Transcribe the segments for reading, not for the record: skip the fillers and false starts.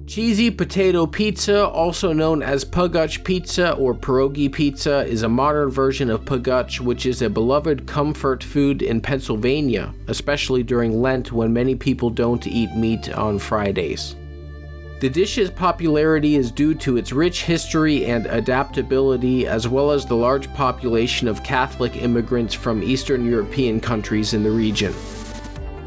Cheesy potato pizza, also known as Pagach pizza or pierogi pizza, is a modern version of Pagach, which is a beloved comfort food in Pennsylvania, especially during Lent when many people don't eat meat on Fridays. The dish's popularity is due to its rich history and adaptability, as well as the large population of Catholic immigrants from Eastern European countries in the region.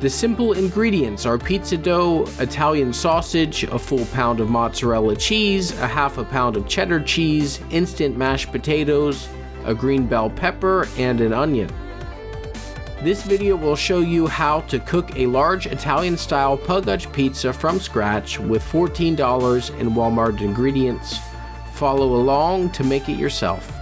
The simple ingredients are pizza dough, Italian sausage, a full pound of mozzarella cheese, a half a pound of cheddar cheese, instant mashed potatoes, a green bell pepper, and an onion. This video will show you how to cook a large Italian-style Pagach pizza from scratch with $14 in Walmart ingredients. Follow along to make it yourself.